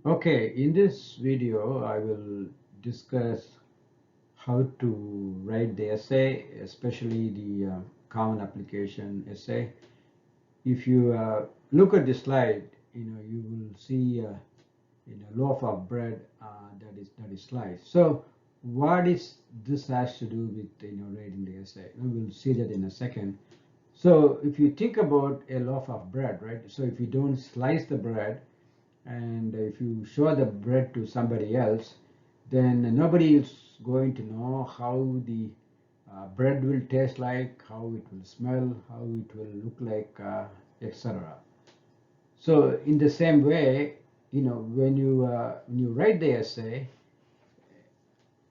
Okay, in this video, I will discuss how to write the essay, especially the common application essay. If you look at the slide, you will see loaf of bread that is sliced. So, what is this has to do with writing the essay? We will see that in a second. So, if you think about a loaf of bread, right? So, if you don't slice the bread, and if you show the bread to somebody else, then nobody is going to know how the bread will taste like, how it will smell, how it will look like, etc. So in the same way, when you write the essay,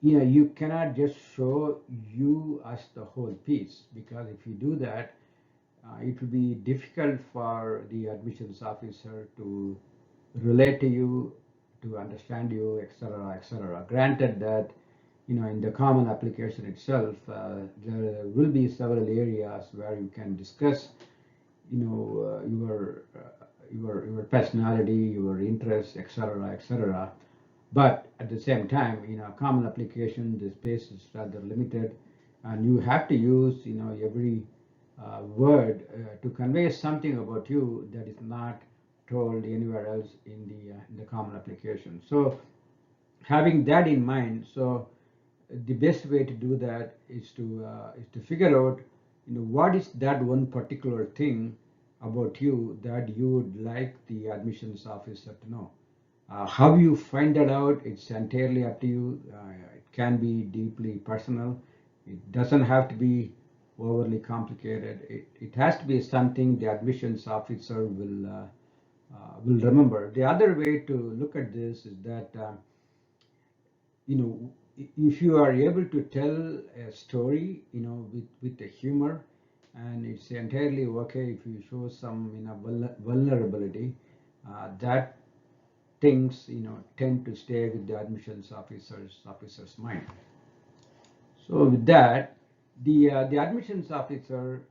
you cannot just show you as the whole piece, because if you do that, it will be difficult for the admissions officer to relate to you, to understand you, etc., etc. Granted that, in the common application itself, there will be several areas where you can discuss, your personality, your interests, etc., etc. But at the same time, common application, the space is rather limited, and you have to use, every word to convey something about you that is not told anywhere else in the common application. So having that in mind, so the best way to do that is to figure out, what is that one particular thing about you that you would like the admissions officer to know. How you find that out, it's entirely up to you. It can be deeply personal. It doesn't have to be overly complicated. It has to be something the admissions officer will remember. The other way to look at this is that, if you are able to tell a story, with the humor, and it's entirely okay if you show some, vulnerability, that things, tend to stay with the admissions officer's mind. So with that, the admissions officer,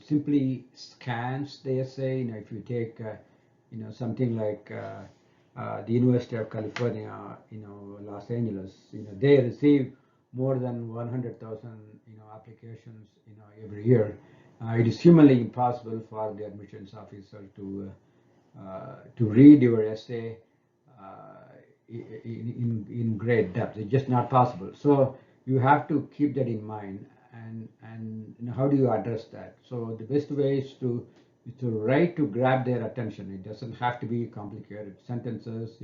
simply scans the essay. If you take, something like, the University of California, Los Angeles, they receive more than 100,000, applications, every year. It is humanly impossible for the admissions officer to read your essay in great depth. It's just not possible. So you have to keep that in mind. And how do you address that? So the best way is to write to grab their attention. It doesn't have to be complicated sentences,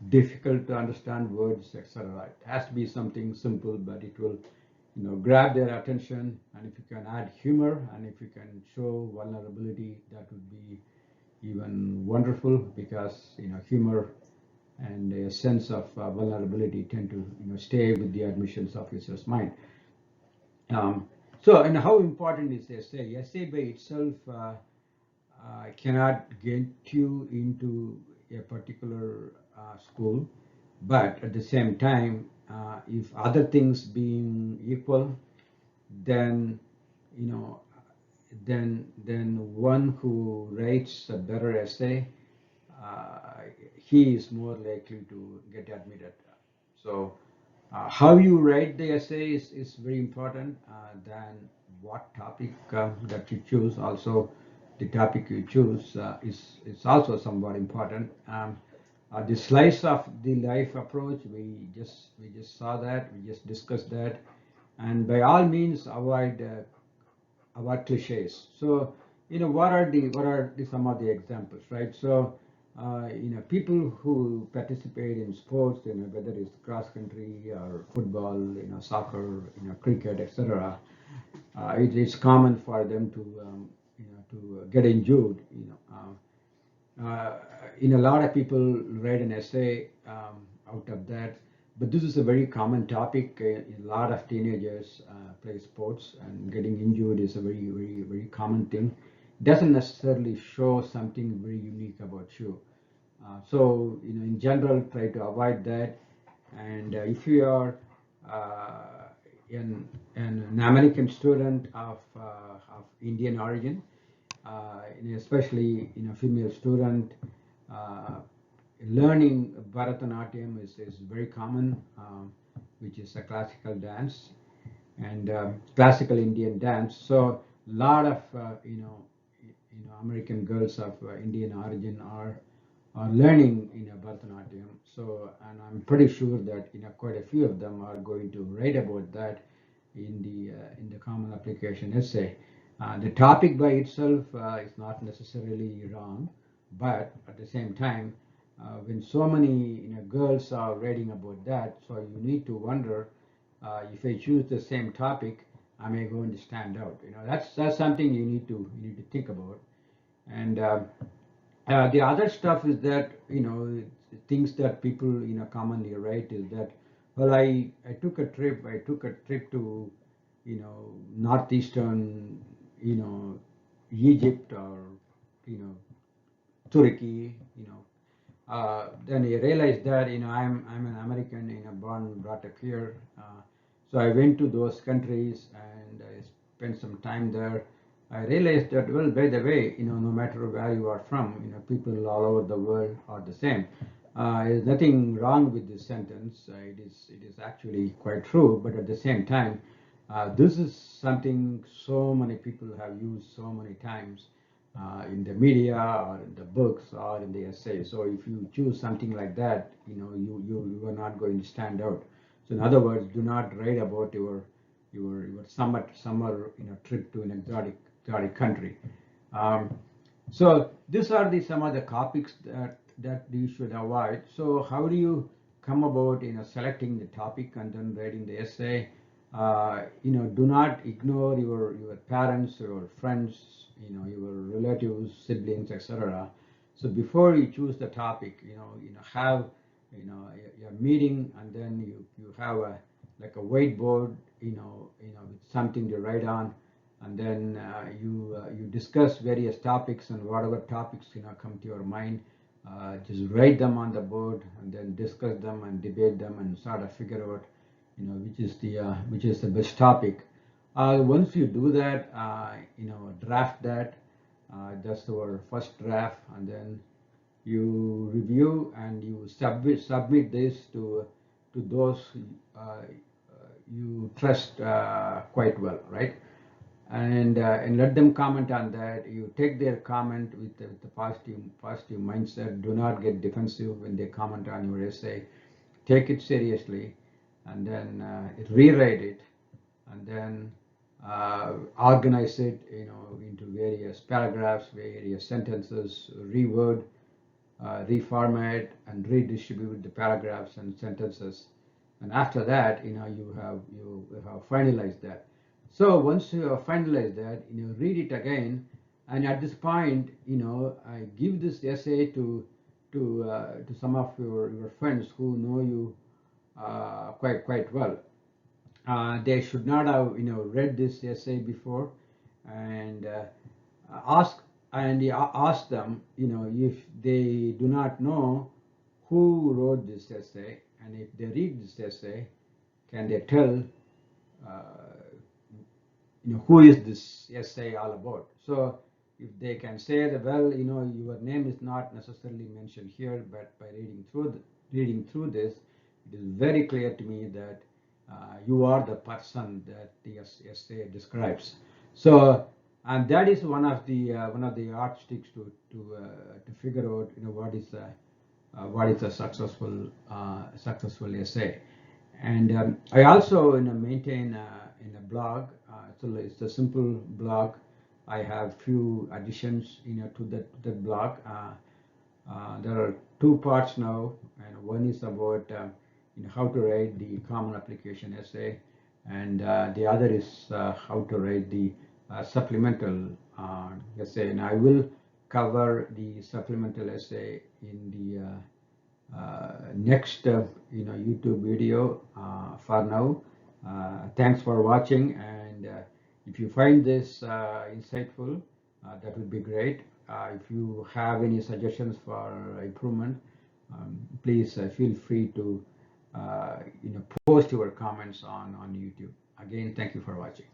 difficult to understand words, etc. It has to be something simple, but it will, grab their attention. And if you can add humor, and if you can show vulnerability, that would be even wonderful, because humor and a sense of vulnerability tend to, stay with the admissions officer's mind. Um, so, and how important is essay? Essay by itself cannot get you into a particular school, but at the same time, if other things being equal, then, you know then one who writes a better essay, uh, he is more likely to get admitted. So how you write the essay is very important, than what topic that you choose. Also, the topic you choose is also somewhat important. The slice of the life approach, we just saw that, we just discussed that, and by all means avoid about cliches. So, what are the some of the examples, right? So, people who participate in sports, whether it's cross country or football, soccer, cricket, etc. It's common for them to get injured. A lot of people write an essay out of that, but this is a very common topic. A lot of teenagers play sports, and getting injured is a very, very, very common thing. Doesn't necessarily show something very unique about you. So, in general, try to avoid that. And if you are uh, an American student of Indian origin, especially, female student, uh, learning Bharatanatyam is very common, which is a classical dance and classical Indian dance. So a lot of American girls of Indian origin are learning Bharatanatyam. So, and I'm pretty sure that quite a few of them are going to write about that in the common application essay. The topic by itself is not necessarily wrong, but at the same time, when so many girls are writing about that, so you need to wonder, if I choose the same topic, am I going to stand out? That's something you need to think about. And the other stuff is that things that people commonly write is that, well, I took a trip to northeastern Egypt, or you know Turkey. Then I realized that I'm an American, born and brought up here. So I went to those countries and I spent some time there. I realized that, well, by the way, no matter where you are from, people all over the world are the same. There's nothing wrong with this sentence. It is actually quite true, but at the same time, this is something so many people have used so many times in the media or in the books or in the essay. So if you choose something like that, you are not going to stand out. So in other words, do not write about your summer trip to an exotic country. Um, so these are some of the topics that you should avoid. So how do you come about selecting the topic and then writing the essay? Do not ignore your parents, your friends, your relatives, siblings, etc. So before you choose the topic, have your meeting, and then you have a like a whiteboard, with something to write on, and then you discuss various topics, and whatever topics come to your mind, just write them on the board and then discuss them and debate them and sort of figure out which is the best topic. Once you do that, draft that. That's our first draft, and then you review and you submit this to those you trust quite well, right? And let them comment on that. You take their comment with the positive mindset. Do not get defensive when they comment on your essay. Take it seriously, and then rewrite it, and then organize it, into various paragraphs, various sentences, reword, reformat, and redistribute the paragraphs and sentences. And after that, you have finalized that. So once you have finalized that, read it again, and at this point, I give this essay to some of your friends who know you quite well. They should not have read this essay before, and ask ask them, if they do not know who wrote this essay, and if they read this essay, can they tell who is this essay all about? So if they can say that, well, your name is not necessarily mentioned here, but by reading through this, it is very clear to me that you are the person that the essay describes. So, and that is one of the yardsticks to figure out what is a successful essay. And I also maintain in a blog. So it's a simple blog. I have few additions to that blog. There are two parts now, and one is about how to write the common application essay, and the other is how to write the supplemental essay. And I will cover the supplemental essay in the next YouTube video. For now, thanks for watching, and if you find this insightful, that would be great. If you have any suggestions for improvement, please feel free to post your comments on YouTube. Again, thank you for watching.